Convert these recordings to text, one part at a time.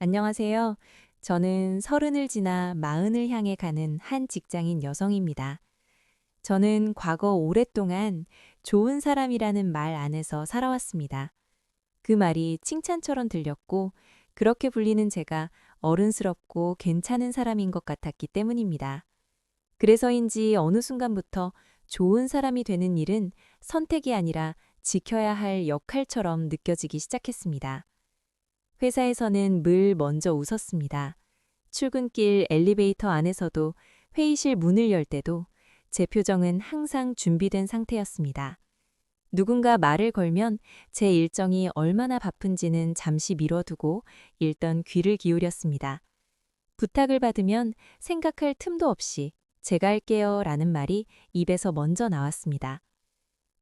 안녕하세요. 저는 서른을 지나 마흔을 향해 가는 한 직장인 여성입니다. 저는 과거 오랫동안 좋은 사람이라는 말 안에서 살아왔습니다. 그 말이 칭찬처럼 들렸고, 그렇게 불리는 제가 어른스럽고 괜찮은 사람인 것 같았기 때문입니다. 그래서인지 어느 순간부터 좋은 사람이 되는 일은 선택이 아니라 지켜야 할 역할처럼 느껴지기 시작했습니다. 회사에서는 늘 먼저 웃었습니다. 출근길 엘리베이터 안에서도 회의실 문을 열 때도 제 표정은 항상 준비된 상태였습니다. 누군가 말을 걸면 제 일정이 얼마나 바쁜지는 잠시 미뤄두고 일단 귀를 기울였습니다. 부탁을 받으면 생각할 틈도 없이 제가 할게요 라는 말이 입에서 먼저 나왔습니다.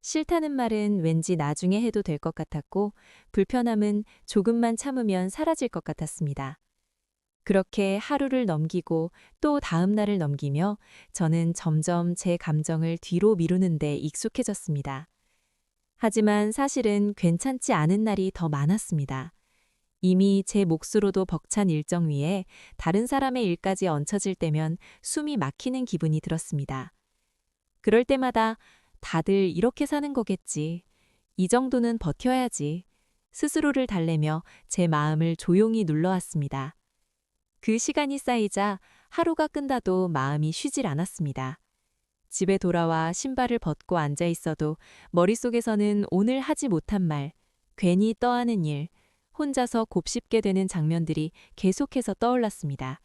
싫다는 말은 왠지 나중에 해도 될 것 같았고, 불편함은 조금만 참으면 사라질 것 같았습니다. 그렇게 하루를 넘기고 또 다음 날을 넘기며 저는 점점 제 감정을 뒤로 미루는데 익숙해졌습니다. 하지만 사실은 괜찮지 않은 날이 더 많았습니다. 이미 제 몫으로도 벅찬 일정 위에 다른 사람의 일까지 얹혀질 때면 숨이 막히는 기분이 들었습니다. 그럴 때마다 다들 이렇게 사는 거겠지. 이 정도는 버텨야지. 스스로를 달래며 제 마음을 조용히 눌러왔습니다. 그 시간이 쌓이자 하루가 끝나도 마음이 쉬질 않았습니다. 집에 돌아와 신발을 벗고 앉아 있어도 머릿속에서는 오늘 하지 못한 말, 괜히 떠하는 일, 혼자서 곱씹게 되는 장면들이 계속해서 떠올랐습니다.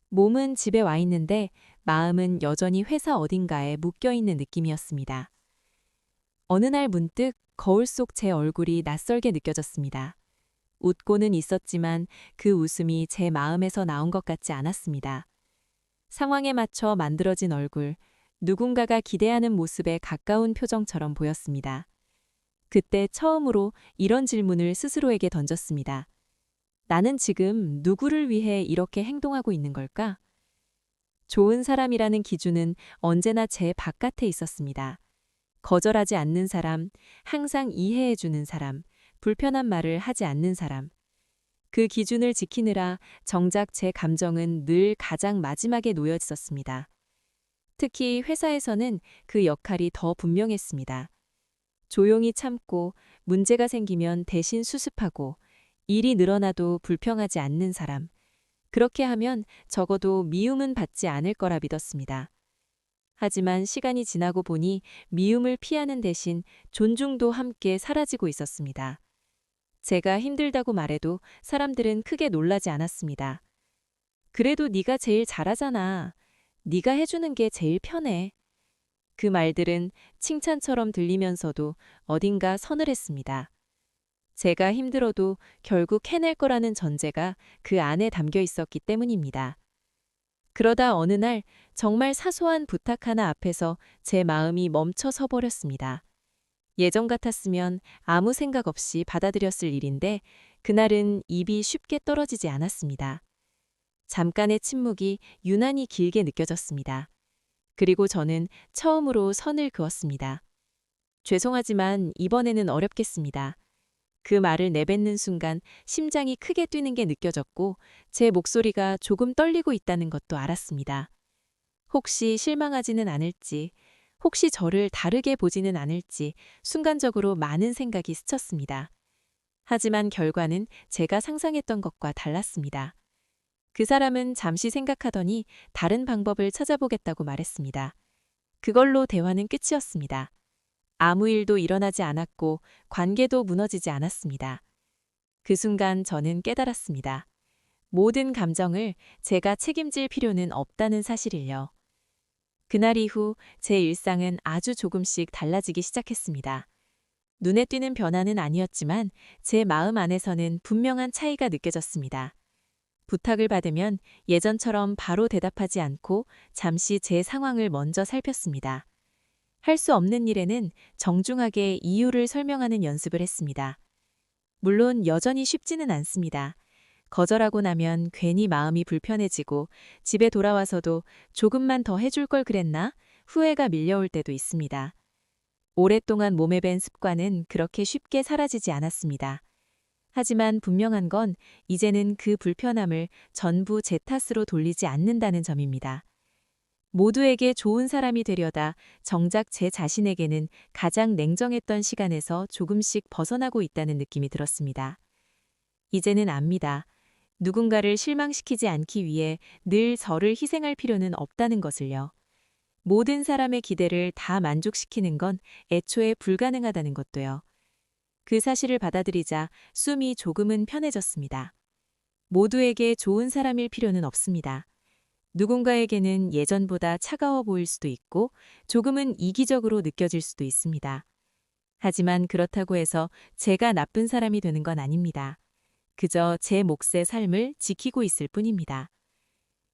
몸은 집에 와 있는데 마음은 여전히 회사 어딘가에 묶여 있는 느낌이었습니다. 어느 날 문득 거울 속 제 얼굴이 낯설게 느껴졌습니다. 웃고는 있었지만 그 웃음이 제 마음에서 나온 것 같지 않았습니다. 상황에 맞춰 만들어진 얼굴, 누군가가 기대하는 모습에 가까운 표정처럼 보였습니다. 그때 처음으로 이런 질문을 스스로에게 던졌습니다. 나는 지금 누구를 위해 이렇게 행동하고 있는 걸까? 좋은 사람이라는 기준은 언제나 제 바깥에 있었습니다. 거절하지 않는 사람, 항상 이해해주는 사람, 불편한 말을 하지 않는 사람. 그 기준을 지키느라 정작 제 감정은 늘 가장 마지막에 놓여 있었습니다. 특히 회사에서는 그 역할이 더 분명했습니다. 조용히 참고 문제가 생기면 대신 수습하고 일이 늘어나도 불평하지 않는 사람. 그렇게 하면 적어도 미움은 받지 않을 거라 믿었습니다. 하지만 시간이 지나고 보니 미움을 피하는 대신 존중도 함께 사라지고 있었습니다. 제가 힘들다고 말해도 사람들은 크게 놀라지 않았습니다. 그래도 네가 제일 잘하잖아. 네가 해주는 게 제일 편해. 그 말들은 칭찬처럼 들리면서도 어딘가 서늘했습니다. 제가 힘들어도 결국 해낼 거라는 전제가 그 안에 담겨 있었기 때문입니다. 그러다 어느 날 정말 사소한 부탁 하나 앞에서 제 마음이 멈춰 서 버렸습니다. 예전 같았으면 아무 생각 없이 받아들였을 일인데 그날은 입이 쉽게 떨어지지 않았습니다. 잠깐의 침묵이 유난히 길게 느껴졌습니다. 그리고 저는 처음으로 선을 그었습니다. 죄송하지만 이번에는 어렵겠습니다. 그 말을 내뱉는 순간 심장이 크게 뛰는 게 느껴졌고 제 목소리가 조금 떨리고 있다는 것도 알았습니다. 혹시 실망하지는 않을지, 혹시 저를 다르게 보지는 않을지 순간적으로 많은 생각이 스쳤습니다. 하지만 결과는 제가 상상했던 것과 달랐습니다. 그 사람은 잠시 생각하더니 다른 방법을 찾아보겠다고 말했습니다. 그걸로 대화는 끝이었습니다. 아무 일도 일어나지 않았고 관계도 무너지지 않았습니다. 그 순간 저는 깨달았습니다. 모든 감정을 제가 책임질 필요는 없다는 사실을요. 그날 이후 제 일상은 아주 조금씩 달라지기 시작했습니다. 눈에 띄는 변화는 아니었지만 제 마음 안에서는 분명한 차이가 느껴졌습니다. 부탁을 받으면 예전처럼 바로 대답하지 않고 잠시 제 상황을 먼저 살폈습니다. 할 수 없는 일에는 정중하게 이유를 설명하는 연습을 했습니다. 물론 여전히 쉽지는 않습니다. 거절하고 나면 괜히 마음이 불편해지고 집에 돌아와서도 조금만 더 해줄 걸 그랬나? 후회가 밀려올 때도 있습니다. 오랫동안 몸에 밴 습관은 그렇게 쉽게 사라지지 않았습니다. 하지만 분명한 건 이제는 그 불편함을 전부 제 탓으로 돌리지 않는다는 점입니다. 모두에게 좋은 사람이 되려다 정작 제 자신에게는 가장 냉정했던 시간에서 조금씩 벗어나고 있다는 느낌이 들었습니다. 이제는 압니다. 누군가를 실망시키지 않기 위해 늘 저를 희생할 필요는 없다는 것을요. 모든 사람의 기대를 다 만족시키는 건 애초에 불가능하다는 것도요. 그 사실을 받아들이자 숨이 조금은 편해졌습니다. 모두에게 좋은 사람일 필요는 없습니다. 누군가에게는 예전보다 차가워 보일 수도 있고 조금은 이기적으로 느껴질 수도 있습니다. 하지만 그렇다고 해서 제가 나쁜 사람이 되는 건 아닙니다. 그저 제 몫의 삶을 지키고 있을 뿐입니다.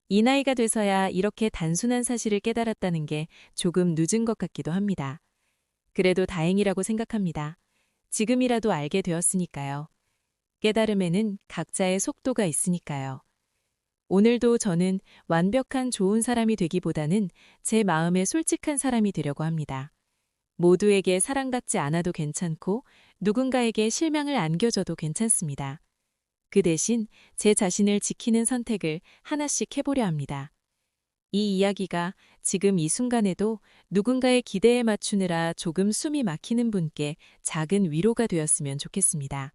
이 나이가 돼서야 이렇게 단순한 사실을 깨달았다는 게 조금 늦은 것 같기도 합니다. 그래도 다행이라고 생각합니다. 지금이라도 알게 되었으니까요. 깨달음에는 각자의 속도가 있으니까요. 오늘도 저는 완벽한 좋은 사람이 되기보다는 제 마음에 솔직한 사람이 되려고 합니다. 모두에게 사랑받지 않아도 괜찮고 누군가에게 실망을 안겨줘도 괜찮습니다. 그 대신 제 자신을 지키는 선택을 하나씩 해보려 합니다. 이 이야기가 지금 이 순간에도 누군가의 기대에 맞추느라 조금 숨이 막히는 분께 작은 위로가 되었으면 좋겠습니다.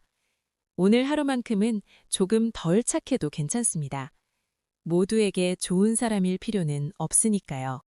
오늘 하루만큼은 조금 덜 착해도 괜찮습니다. 모두에게 좋은 사람일 필요는 없으니까요.